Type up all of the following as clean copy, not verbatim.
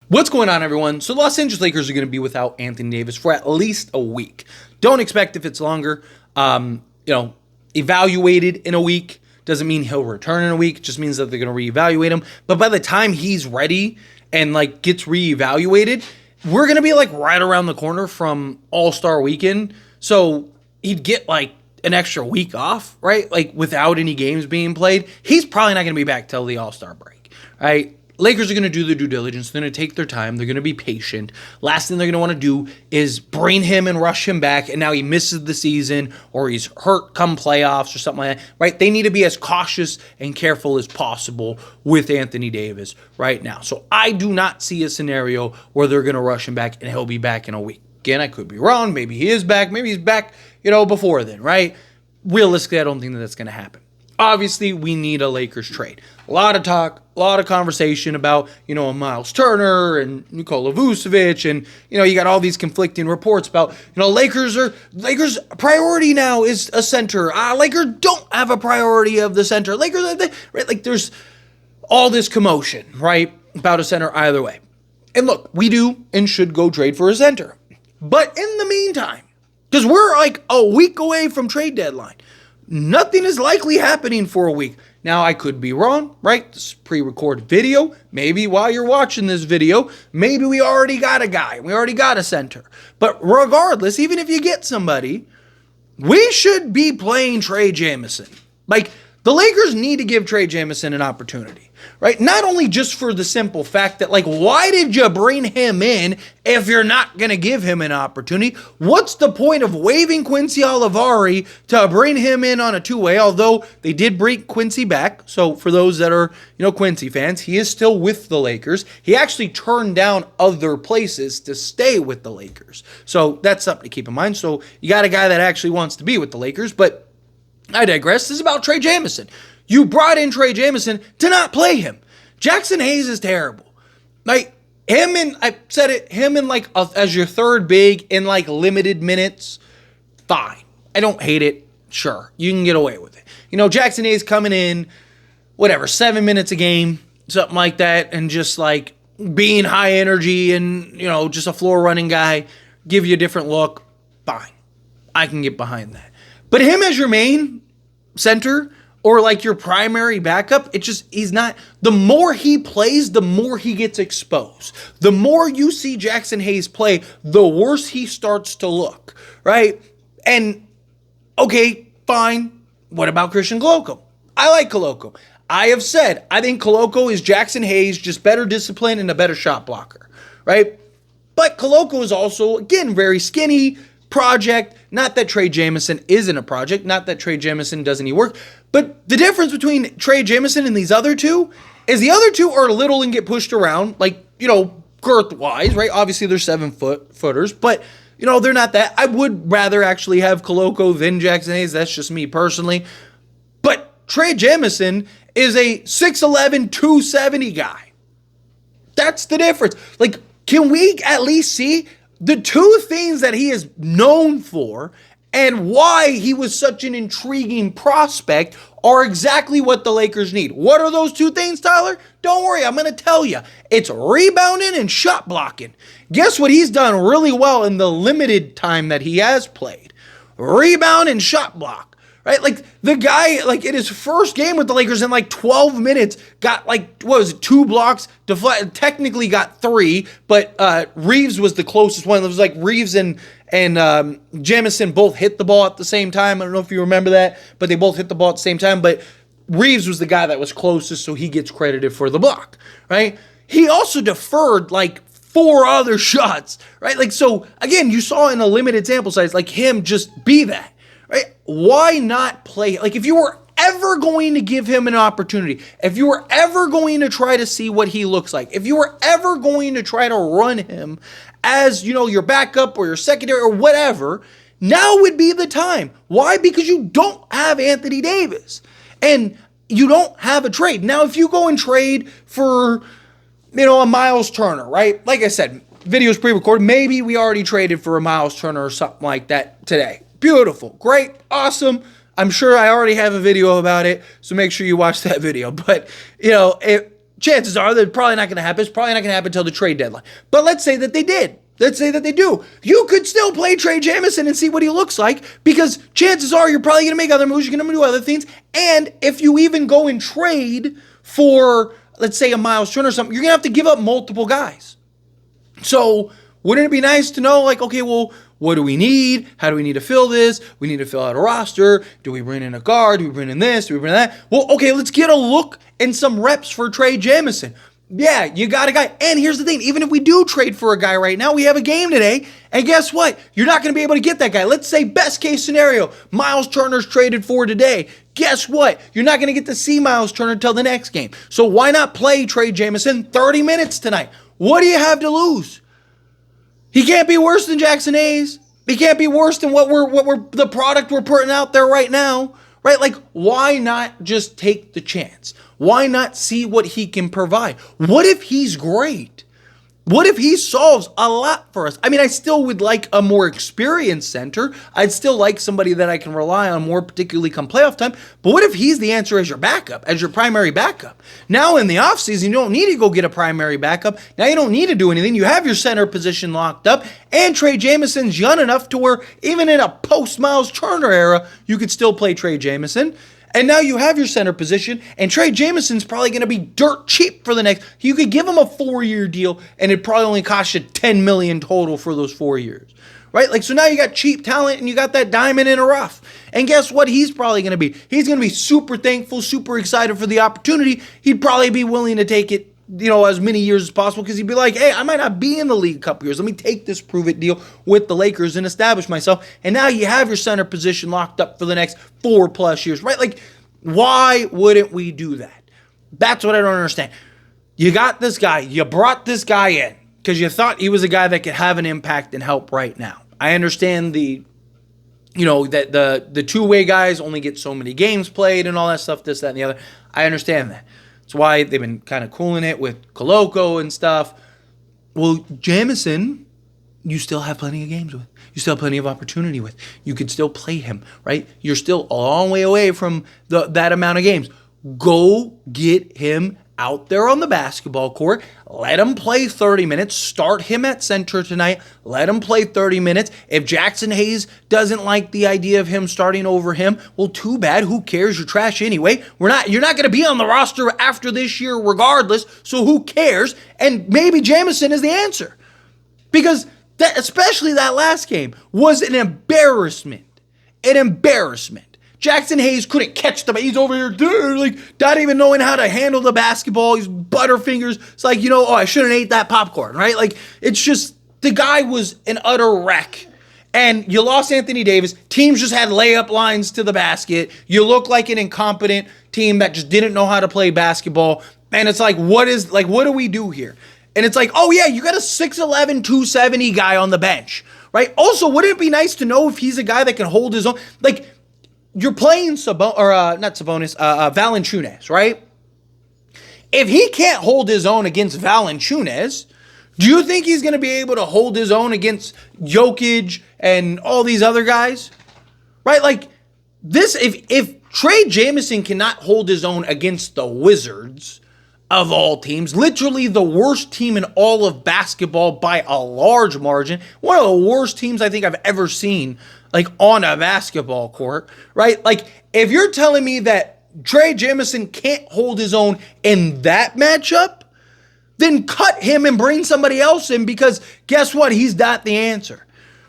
What's going on, everyone? So the Los Angeles Lakers are going to be without Anthony Davis for at least a week. Don't expect if it's longer. Evaluated in a week doesn't mean he'll return in a week. It just means that they're going to reevaluate him. But by the time he's ready and gets reevaluated, we're going to be right around the corner from All-Star Weekend. So he'd get an extra week off, right? Without any games being played. He's probably not going to be back till the All-Star break, right? Lakers are going to do their due diligence. They're going to take their time. They're going to be patient. Last thing they're going to want to do is bring him and rush him back, and now he misses the season or he's hurt come playoffs or something like that, right? They need to be as cautious and careful as possible with Anthony Davis right now. So I do not see a scenario where they're going to rush him back and he'll be back in a week. Again, I could be wrong. Maybe he is back. Maybe he's back, before then, right? Realistically, I don't think that's going to happen. Obviously, we need a Lakers trade. A lot of talk, a lot of conversation about, a Miles Turner and Nikola Vucevic, and, you got all these conflicting reports about, Lakers priority now is a center. Lakers don't have a priority of the center. Lakers, right? There's all this commotion, right, about a center either way. And look, we do and should go trade for a center. But in the meantime, because we're a week away from trade deadline, nothing is likely happening for a week. Now, I could be wrong, right? This is pre-recorded video. Maybe while you're watching this video, maybe we already got a guy. We already got a center. But regardless, even if you get somebody, we should be playing Trey Jemison. The Lakers need to give Trey Jemison an opportunity, right? Not only just for the simple fact that, why did you bring him in if you're not going to give him an opportunity? What's the point of waiving Quincy Olivari to bring him in on a two-way? Although they did bring Quincy back. So for those that are, Quincy fans, he is still with the Lakers. He actually turned down other places to stay with the Lakers. So that's something to keep in mind. So you got a guy that actually wants to be with the Lakers, but I digress. This is about Trey Jemison. You brought in Trey Jemison to not play him. Jackson Hayes is terrible. Him as your third big in limited minutes, fine. I don't hate it. Sure, you can get away with it. Jackson Hayes coming in, 7 minutes a game, something like that, and just being high energy and, just a floor running guy, give you a different look, fine. I can get behind that. But him as your main center or your primary backup, he's not. The more he plays, the more he gets exposed. The more you see Jackson Hayes play, the worse he starts to look, right? And, okay, fine. What about Christian Koloko? I like Koloko. I have said, I think Koloko is Jackson Hayes, just better discipline and a better shot blocker, right? But Koloko is also, again, very skinny, project. Not that Trey Jemison isn't a project, not that Trey Jemison does any work, but the difference between Trey Jemison and these other two is the other two are little and get pushed around, girth-wise, right? Obviously, they're 7-footers, but, they're not that. I would rather actually have Koloko than Jackson Hayes. That's just me personally. But Trey Jemison is a 6'11", 270 guy. That's the difference. Can we at least see the two things that he is known for and why he was such an intriguing prospect are exactly what the Lakers need? What are those two things, Tyler? Don't worry, I'm going to tell you. It's rebounding and shot blocking. Guess what he's done really well in the limited time that he has played? Rebound and shot block. Right? The guy, in his first game with the Lakers in 12 minutes, got 2 blocks, technically got 3, but Reeves was the closest one. It was Reeves and Jamison both hit the ball at the same time. I don't know if you remember that, but they both hit the ball at the same time. But Reeves was the guy that was closest, so he gets credited for the block, right? He also deferred 4 other shots, right? So again, you saw in a limited sample size, him just be that. Right? Why not play? If you were ever going to give him an opportunity, if you were ever going to try to see what he looks like, if you were ever going to try to run him as, your backup or your secondary or whatever, now would be the time. Why? Because you don't have Anthony Davis and you don't have a trade. Now, if you go and trade for, a Miles Turner, right? Like I said, video's pre-recorded. Maybe we already traded for a Miles Turner or something like that today. Beautiful, great, awesome. I'm sure I already have a video about it, so make sure you watch that video. But, chances are that's probably not going to happen. It's probably not going to happen until the trade deadline. But let's say that they did. Let's say that they do. You could still play Trey Jemison and see what he looks like, because chances are you're probably going to make other moves. You're going to do other things. And if you even go and trade for, let's say, a Miles Turner or something, you're going to have to give up multiple guys. So wouldn't it be nice to know, like, okay, well, what do we need? How do we need to fill this? We need to fill out a roster. Do we bring in a guard? Do we bring in this? Do we bring in that? Well, okay, let's get a look and some reps for Trey Jemison. Yeah, you got a guy. And here's the thing. Even if we do trade for a guy right now, we have a game today. And guess what? You're not going to be able to get that guy. Let's say best case scenario, Miles Turner's traded for today. Guess what? You're not going to get to see Miles Turner until the next game. So why not play Trey Jemison 30 minutes tonight? What do you have to lose? He can't be worse than Jackson Hayes. He can't be worse than what we're the product we're putting out there right now. Right? Like, why not just take the chance? Why not see what he can provide? What if he's great? What if he solves a lot for us? I mean, I still would like a more experienced center. I'd still like somebody that I can rely on more, particularly come playoff time. But what if he's the answer as your backup, as your primary backup? Now in the offseason, you don't need to go get a primary backup. Now you don't need to do anything. You have your center position locked up. And Trey Jemison's young enough to where even in a post-Miles Turner era, you could still play Trey Jemison. And now you have your center position, and Trey Jemison's probably going to be dirt cheap for the next. You could give him a 4-year deal, and it probably only cost you $10 million total for those 4 years, right? Like, so now you got cheap talent, and you got that diamond in a rough. And guess what? He's probably going to be. He's going to be super thankful, super excited for the opportunity. He'd probably be willing to take it, as many years as possible, because he'd be like, hey, I might not be in the league a couple years. Let me take this prove-it deal with the Lakers and establish myself. And now you have your center position locked up for the next 4+ years, right? Like, why wouldn't we do that? That's what I don't understand. You got this guy. You brought this guy in because you thought he was a guy that could have an impact and help right now. I understand that the two-way guys only get so many games played and all that stuff, this, that, and the other. I understand that. That's why they've been kind of cooling it with Koloko and stuff. Well, Jamison, you still have plenty of games with. You still have plenty of opportunity with. You could still play him, right? You're still a long way away from that amount of games. Go get him out there on the basketball court. Let him play 30 minutes. Start him at center tonight. Let him play 30 minutes. If Jackson Hayes doesn't like the idea of him starting over him, well, too bad. Who cares? You're trash anyway. You're not going to be on the roster after this year regardless, so who cares? And maybe Jamison is the answer. Because especially that last game was an embarrassment. An embarrassment. Jackson Hayes couldn't catch the ball. He's over here, dude, like, not even knowing how to handle the basketball. He's butterfingers. It's like, I shouldn't have ate that popcorn, right? Like, it's just, the guy was an utter wreck. And you lost Anthony Davis. Teams just had layup lines to the basket. You look like an incompetent team that just didn't know how to play basketball. And it's like, what do we do here? And it's like, oh yeah, you got a 6'11", 270 guy on the bench, right? Also, wouldn't it be nice to know if he's a guy that can hold his own? Like, you're playing Valanciunas, right? If he can't hold his own against Valanciunas, do you think he's going to be able to hold his own against Jokic and all these other guys? Right? Like, this, if Trey Jemison cannot hold his own against the Wizards of all teams, literally the worst team in all of basketball by a large margin, one of the worst teams I think I've ever seen, like, on a basketball court, right? Like, if you're telling me that Trey Jemison can't hold his own in that matchup, then cut him and bring somebody else in, because guess what? He's not the answer,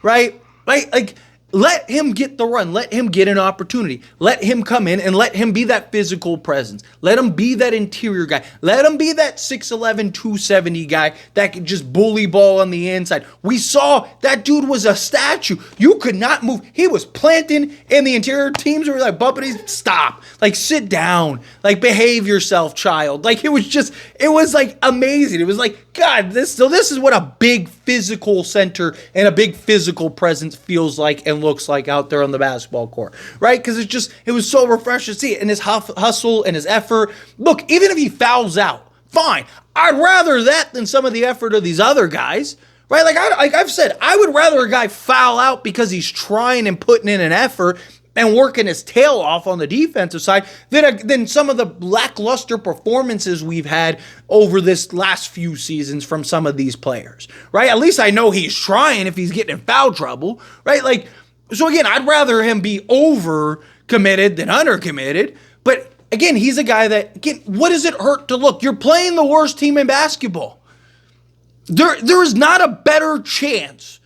right? Like, let him get the run. Let him get an opportunity. Let him come in and let him be that physical presence. Let him be that interior guy. Let him be that 6'11", 270 guy that could just bully ball on the inside. We saw that dude was a statue. You could not move. He was planting in the interior. Teams were like, bumping his, stop. Like, sit down. Like, behave yourself, child. Like, it was like amazing. It was like, God, this is what a big physical center and a big physical presence feels like and looks like out there on the basketball court, right? Because it was so refreshing to see it, and his hustle and his effort. Look, even if he fouls out, fine. I'd rather that than some of the effort of these other guys, right? Like I've said, I would rather a guy foul out because he's trying and putting in an effort and working his tail off on the defensive side than some of the lackluster performances we've had over this last few seasons from some of these players, right? At least I know he's trying if he's getting in foul trouble, right? Like, so again, I'd rather him be over committed than under committed. But again, he's a guy that, again, what does it hurt to look? You're playing the worst team in basketball. There is not a better chance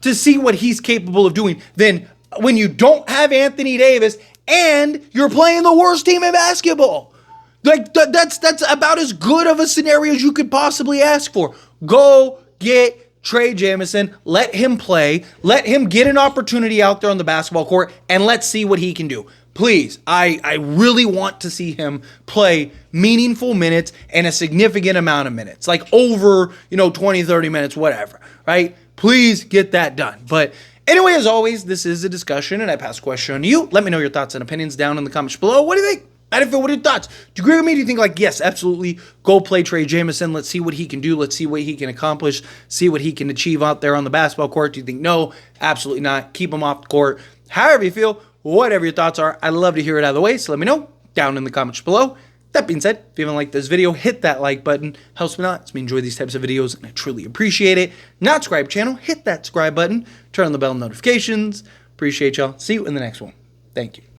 to see what he's capable of doing than when you don't have Anthony Davis and you're playing the worst team in basketball. Like, that's about as good of a scenario as you could possibly ask for. Go get Trey Jemison, let him play, let him get an opportunity out there on the basketball court, and let's see what he can do. Please, I really want to see him play meaningful minutes and a significant amount of minutes, like over, 20, 30 minutes, whatever, right? Please get that done. But anyway, as always, this is a discussion, and I pass the question on to you. Let me know your thoughts and opinions down in the comments below. What do you think? What are your thoughts? Do you agree with me? Do you think, like, yes, absolutely, go play Trey Jemison. Let's see what he can do. Let's see what he can accomplish. See what he can achieve out there on the basketball court. Do you think, no, absolutely not. Keep him off the court. However you feel, whatever your thoughts are, I'd love to hear it either way. So let me know down in the comments below. That being said, if you haven't liked this video, hit that like button. Helps me out. It's me enjoy these types of videos, and I truly appreciate it. Not subscribe channel, hit that subscribe button. Turn on the bell notifications. Appreciate y'all. See you in the next one. Thank you.